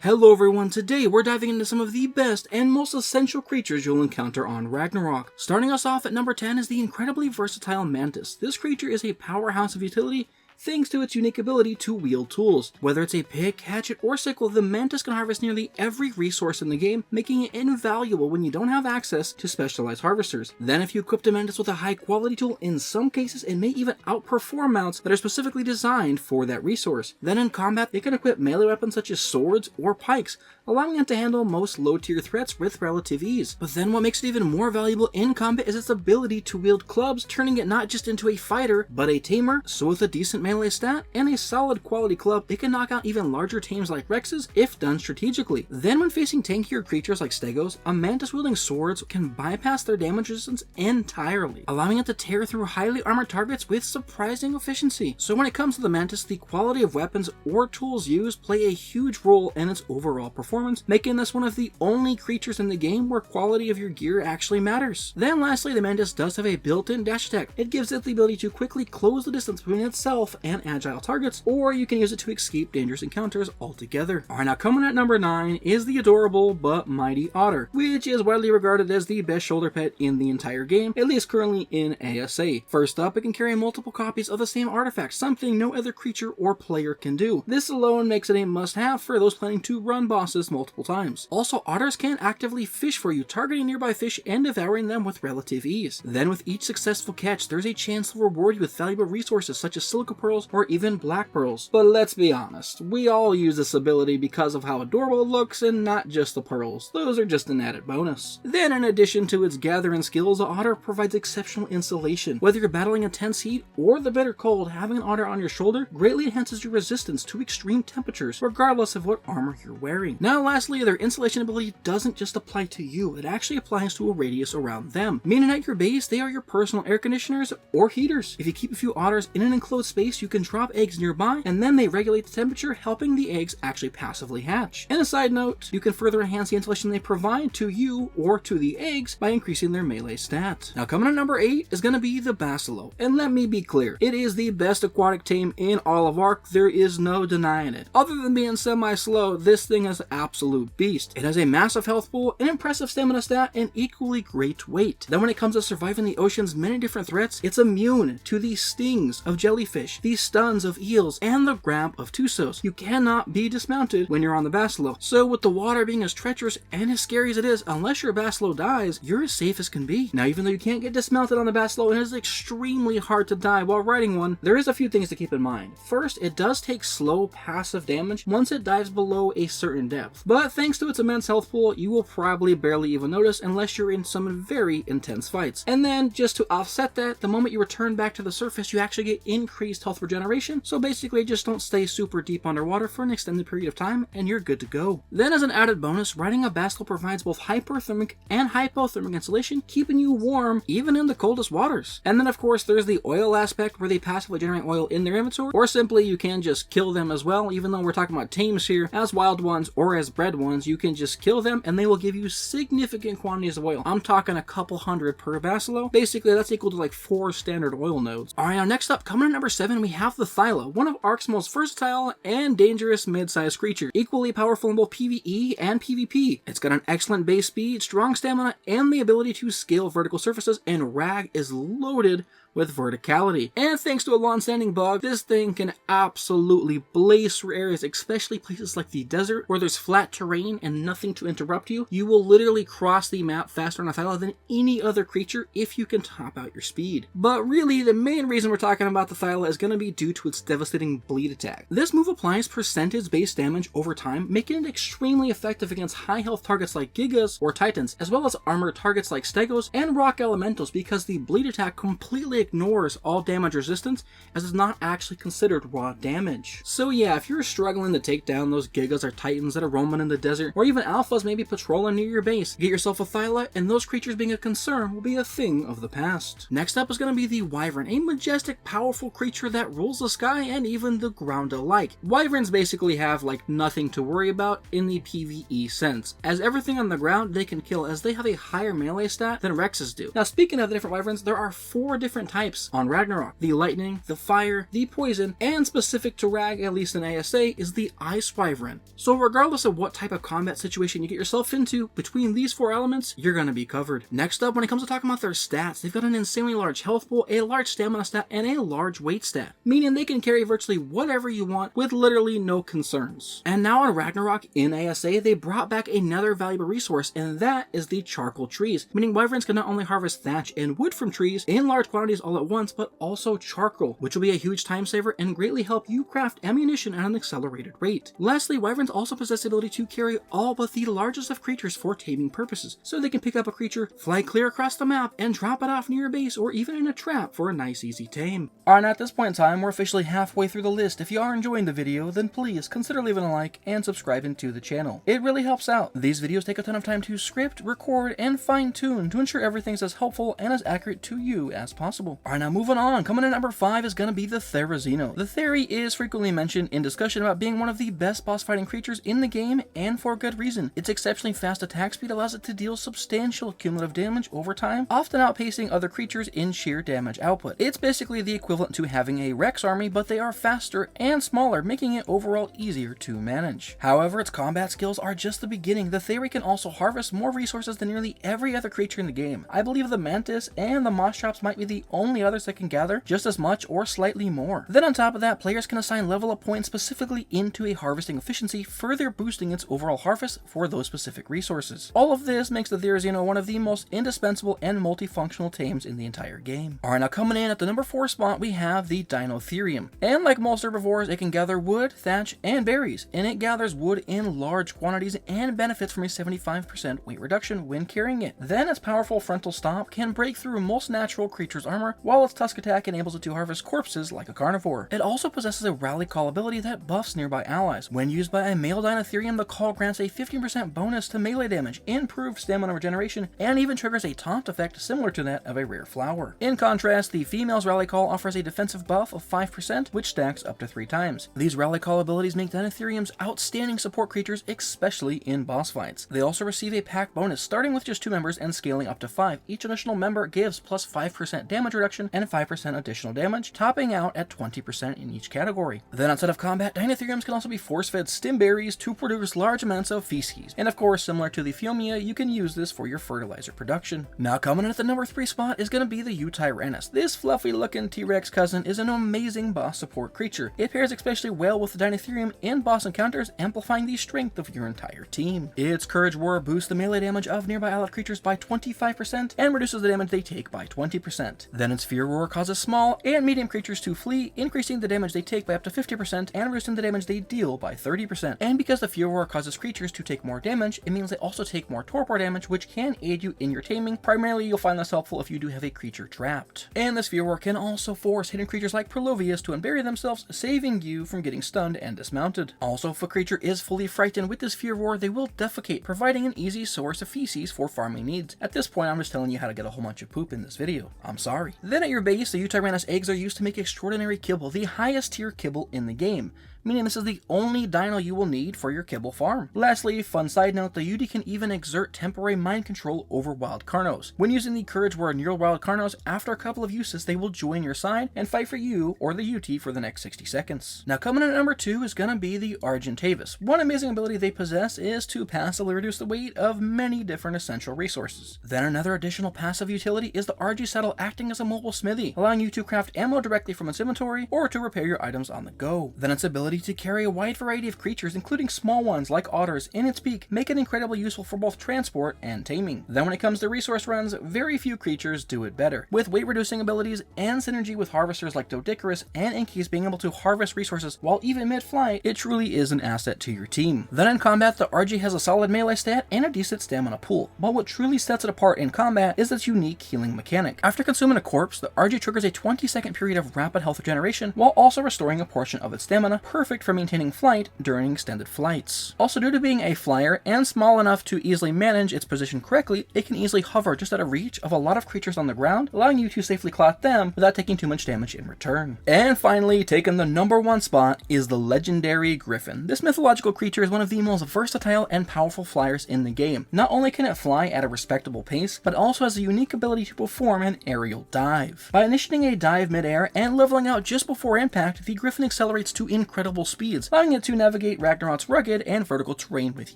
Hello everyone, today we're diving into some of the best and most essential creatures you'll encounter on Ragnarok. Starting us off at number 10 is the incredibly versatile Mantis. This creature is a powerhouse of utility thanks to its unique ability to wield tools. Whether it's a pick, hatchet, or sickle, the Mantis can harvest nearly every resource in the game, making it invaluable when you don't have access to specialized harvesters. Then if you equip the Mantis with a high quality tool, in some cases it may even outperform mounts that are specifically designed for that resource. Then in combat, it can equip melee weapons such as swords or pikes, allowing it to handle most low tier threats with relative ease. But then what makes it even more valuable in combat is its ability to wield clubs, turning it not just into a fighter, but a tamer. So with a decent melee stat and a solid quality club, it can knock out even larger tames like Rexes if done strategically. Then when facing tankier creatures like Stegos, a Mantis wielding swords can bypass their damage resistance entirely, allowing it to tear through highly armored targets with surprising efficiency. So when it comes to the Mantis, the quality of weapons or tools used play a huge role in its overall performance, making this one of the only creatures in the game where quality of your gear actually matters. Then lastly, the Mantis does have a built-in dash attack. It gives it the ability to quickly close the distance between itself and agile targets, or you can use it to escape dangerous encounters altogether. Alright, now coming at number 9 is the adorable but mighty Otter, which is widely regarded as the best shoulder pet in the entire game, at least currently in ASA. First up, it can carry multiple copies of the same artifact, something no other creature or player can do. This alone makes it a must-have for those planning to run bosses multiple times. Also, otters can actively fish for you, targeting nearby fish and devouring them with relative ease. Then with each successful catch, there's a chance to reward you with valuable resources such as silica pearls or even black pearls. But let's be honest, we all use this ability because of how adorable it looks and not just the pearls. Those are just an added bonus. Then in addition to its gathering skills, the otter provides exceptional insulation. Whether you're battling intense heat or the bitter cold, having an otter on your shoulder greatly enhances your resistance to extreme temperatures, regardless of what armor you're wearing. Now lastly, their insulation ability doesn't just apply to you, it actually applies to a radius around them, meaning at your base they are your personal air conditioners or heaters. If you keep a few otters in an enclosed space, you can drop eggs nearby and then they regulate the temperature, helping the eggs actually passively hatch. And a side note, you can further enhance the insulation they provide to you or to the eggs by increasing their melee stat. Now coming at number 8 is going to be the Bassel, and let me be clear, it is the best aquatic tame in all of Ark, there is no denying it. Other than being semi-slow, this thing is an absolute beast. It has a massive health pool, an impressive stamina stat, and equally great weight. Then when it comes to surviving the ocean's many different threats, it's immune to the stings of jellyfish, the stuns of eels, and the grab of Tusos. You cannot be dismounted when you're on the Bassel. So with the water being as treacherous and as scary as it is, unless your Bassel dies, you're as safe as can be. Now even though you can't get dismounted on the Bassel, it is extremely hard to die while riding one, there is a few things to keep in mind. First, it does take slow passive damage once it dives below a certain depth, but thanks to its immense health pool, you will probably barely even notice unless you're in some very intense fights. And then just to offset that, the moment you return back to the surface, you actually get increased health regeneration, so basically just don't stay super deep underwater for an extended period of time and you're good to go. Then as an added bonus, riding a Bassel provides both hyperthermic and hypothermic insulation, keeping you warm even in the coldest waters. And then of course there's the oil aspect where they passively generate oil in their inventory, or simply you can just kill them as well. Even though we're talking about tames here, as wild ones or as bred ones, you can just kill them and they will give you significant quantities of oil. I'm talking a couple hundred per Bassel. Basically that's equal to like 4 standard oil nodes. Alright, now next up, coming at number 7, we have the Philo, one of Ark's most versatile and dangerous mid-sized creature, equally powerful in both PvE and PvP. It's got an excellent base speed, strong stamina, and the ability to scale vertical surfaces, and Rag is loaded with verticality. And thanks to a long-standing bug, this thing can absolutely blaze through areas, especially places like the desert where there's flat terrain and nothing to interrupt you. You will literally cross the map faster on a Philo than any other creature if you can top out your speed. But really, the main reason we're talking about the Philo is going to be due to its devastating bleed attack. This move applies percentage-based damage over time, making it extremely effective against high health targets like Gigas or Titans, as well as armored targets like Stegos and rock elementals, because the bleed attack completely ignores all damage resistance as it's not actually considered raw damage. So yeah, if you're struggling to take down those Gigas or Titans that are roaming in the desert, or even alphas maybe patrolling near your base, get yourself a Philo, and those creatures being a concern will be a thing of the past. Next up is going to be the Wyvern, a majestic, powerful creature that rules the sky and even the ground alike. Wyverns basically have like nothing to worry about in the PvE sense, as everything on the ground they can kill, as they have a higher melee stat than Rexes do. Now speaking of the different Wyverns, there are 4 different different types on Ragnarok. The lightning, the fire, the poison, and specific to Rag, at least in ASA, is the Ice Wyvern. So regardless of what type of combat situation you get yourself into, between these 4 elements, you're gonna be covered. Next up, when it comes to talking about their stats, they've got an insanely large health pool, a large stamina stat, and a large weight stat, meaning they can carry virtually whatever you want with literally no concerns. And now on Ragnarok in ASA, they brought back another valuable resource, and that is the charcoal trees, meaning wyverns can not only harvest thatch and wood from trees in large quantities all at once, but also charcoal, which will be a huge time saver and greatly help you craft ammunition at an accelerated rate. Lastly, wyverns also possess the ability to carry all but the largest of creatures for taming purposes, so they can pick up a creature, fly clear across the map, and drop it off near your base or even in a trap for a nice easy tame. Alright, at this point in time, we're officially halfway through the list. If you are enjoying the video, then please consider leaving a like and subscribing to the channel. It really helps out. These videos take a ton of time to script, record, and fine-tune to ensure everything's as helpful and as accurate to you as possible. Alright, now moving on. Coming in at number 5 is going to be the Theraen. The Theraen is frequently mentioned in discussion about being one of the best boss fighting creatures in the game, and for good reason. Its exceptionally fast attack speed allows it to deal substantial cumulative damage over time, often outpacing other creatures in sheer damage output. It's basically the equivalent to having a Rex army, but they are faster and smaller, making it overall easier to manage. However, its combat skills are just the beginning. The Theraen can also harvest more resources than nearly every other creature in the game. I believe the Mantis and the Moss Traps might be the only others that can gather just as much or slightly more. Then on top of that, players can assign level up points specifically into a harvesting efficiency, further boosting its overall harvest for those specific resources. All of this makes the Theraen one of the most indispensable and multifunctional tames in the entire game. Alright, now coming in at the number 4 spot, we have the Dintherium. And like most herbivores, it can gather wood, thatch, and berries, and it gathers wood in large quantities and benefits from a 75% weight reduction when carrying it. Then its powerful frontal stomp can break through most natural creatures' armor, while its tusk attack enables it to harvest corpses like a carnivore. It also possesses a rally call ability that buffs nearby allies. When used by a male Dintherium, the call grants a 15% bonus to melee damage, improved stamina regeneration, and even triggers a taunt effect similar to that of a rare flower. In contrast, the female's rally call offers a defensive buff of 5%, which stacks up to 3 times. These rally call abilities make Dintheriums outstanding support creatures, especially in boss fights. They also receive a pack bonus, starting with just 2 members and scaling up to 5. Each additional member gives plus 5% damage reduction and 5% additional damage, topping out at 20% in each category. Then outside of combat, Dintheriums can also be force-fed stim berries to produce large amounts of feces. And of course, similar to the Phiomia, you can use this for your fertilizer production. Now coming in at the number 3 spot is going to be the Utyranus. This fluffy looking T-Rex cousin is an amazing boss support creature. It pairs especially well with the Dintherium in boss encounters, amplifying the strength of your entire team. Its Courage Roar boosts the melee damage of nearby allied creatures by 25% and reduces the damage they take by 20%. Then its Fear Roar causes small and medium creatures to flee, increasing the damage they take by up to 50% and reducing the damage they deal by 30%. And because the Fear Roar causes creatures to take more damage, it means they also take more torpor damage, which can aid you in your taming. Primarily, you'll find this helpful if you do have a creature trapped. And this Fear Roar can also force hidden creatures like Perlovius to unbury themselves, saving you from getting stunned and dismounted. Also, if a creature is fully frightened with this Fear Roar, they will defecate, providing an easy source of feces for farming needs. At this point, I'm just telling you how to get a whole bunch of poop in this video. I'm sorry. Then at your base, the Utyranus eggs are used to make extraordinary kibble, the highest tier kibble in the game, meaning this is the only dino you will need for your kibble farm. Lastly, fun side note, the Uty can even exert temporary mind control over wild carnos. When using the Courage Roar near wild carnos, after a couple of uses, they will join your side and fight for you or the Uty for the next 60 seconds. Now coming in at number 2 is gonna be the Argentavis. One amazing ability they possess is to passively reduce the weight of many different essential resources. Then another additional passive utility is the Argy Saddle, acting as a mobile smithy, allowing you to craft ammo directly from its inventory or to repair your items on the go. Then its ability to carry a wide variety of creatures, including small ones like otters, in its peak, make it incredibly useful for both transport and taming. Then when it comes to resource runs, very few creatures do it better. With weight reducing abilities and synergy with harvesters like Doedicurus and Inkies being able to harvest resources while even mid-flight, it truly is an asset to your team. Then in combat, the Argy has a solid melee stat and a decent stamina pool, but what truly sets it apart in combat is its unique healing mechanic. After consuming a corpse, the Argy triggers a 20-second period of rapid health regeneration while also restoring a portion of its stamina per perfect for maintaining flight during extended flights. Also, due to being a flyer and small enough to easily manage its position correctly, it can easily hover just out of reach of a lot of creatures on the ground, allowing you to safely clot them without taking too much damage in return. And finally, taking the #1 spot is the legendary Griffin. This mythological creature is one of the most versatile and powerful flyers in the game. Not only can it fly at a respectable pace, but also has a unique ability to perform an aerial dive. By initiating a dive mid-air and leveling out just before impact, the Griffin accelerates to incredible speeds, allowing it to navigate Ragnarok's rugged and vertical terrain with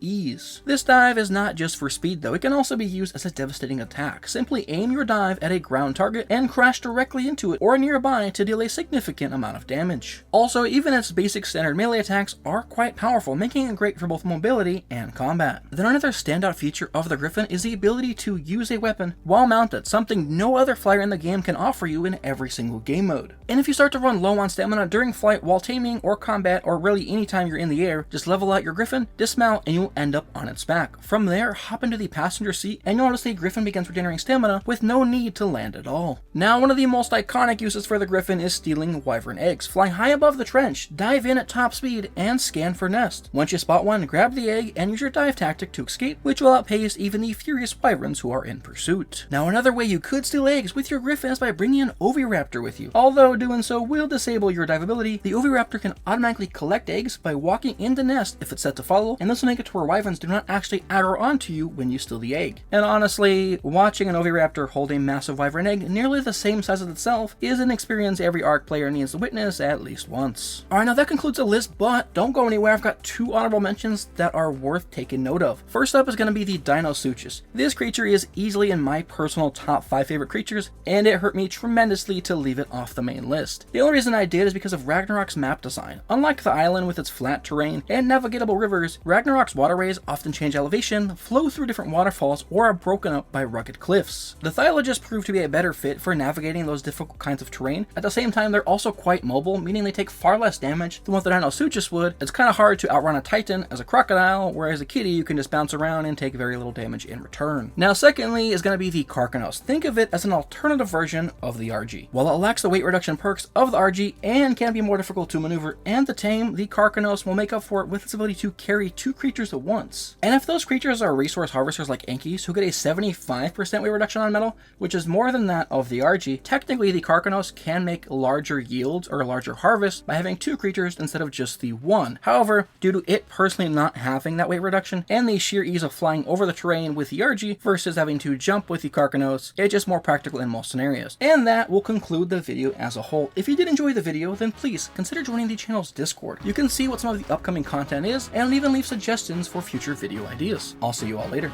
ease. This dive is not just for speed though, it can also be used as a devastating attack. Simply aim your dive at a ground target and crash directly into it or nearby to deal a significant amount of damage. Also, even its basic standard melee attacks are quite powerful, making it great for both mobility and combat. Then another standout feature of the Griffin is the ability to use a weapon while mounted, something no other flyer in the game can offer you in every single game mode. And if you start to run low on stamina during flight while taming or combat, or really anytime you're in the air, just level out your Griffin, dismount, and you'll end up on its back. From there, hop into the passenger seat, and you'll notice the Griffin begins regenerating stamina with no need to land at all. Now, one of the most iconic uses for the Griffin is stealing wyvern eggs. Fly high above the trench, dive in at top speed, and scan for nests. Once you spot one, grab the egg and use your dive tactic to escape, which will outpace even the furious wyverns who are in pursuit. Now, another way you could steal eggs with your Griffin is by bringing an Oviraptor with you. Although doing so will disable your dive ability, the Oviraptor can automatically collect eggs by walking in the nest if it's set to follow, and this will make it to where wyverns do not actually adder onto you when you steal the egg. And honestly, watching an Oviraptor hold a massive wyvern egg nearly the same size as itself is an experience every Ark player needs to witness at least once. Alright, now that concludes the list, but don't go anywhere. I've got 2 honorable mentions that are worth taking note of. First up is going to be the Dinosuchus. This creature is easily in my personal top 5 favorite creatures, and it hurt me tremendously to leave it off the main list. The only reason I did is because of Ragnarok's map design. Unlike the island with its flat terrain and navigatable rivers, Ragnarok's waterways often change elevation, flow through different waterfalls, or are broken up by rugged cliffs. The Philo just proved to be a better fit for navigating those difficult kinds of terrain. At the same time, they're also quite mobile, meaning they take far less damage than what the Dinosuchus would. It's kind of hard to outrun a Titan as a crocodile, whereas a kitty you can just bounce around and take very little damage in return. Now, secondly is going to be the Carcanos. Think of it as an alternative version of the RG. While it lacks the weight reduction perks of the RG and can be more difficult to maneuver and to tame, the Carcanos will make up for it with its ability to carry 2 creatures at once. And if those creatures are resource harvesters like Enkies, who get a 75% weight reduction on metal, which is more than that of the RG, technically the Carcanos can make larger yields or larger harvests by having 2 creatures instead of just the 1. However, due to it personally not having that weight reduction and the sheer ease of flying over the terrain with the RG versus having to jump with the Carcanos, it's just more practical in most scenarios. And that will conclude the video as a whole. If you did enjoy the video, then please consider joining the channel's Discord. You can see what some of the upcoming content is and even leave suggestions for future video ideas. I'll see you all later.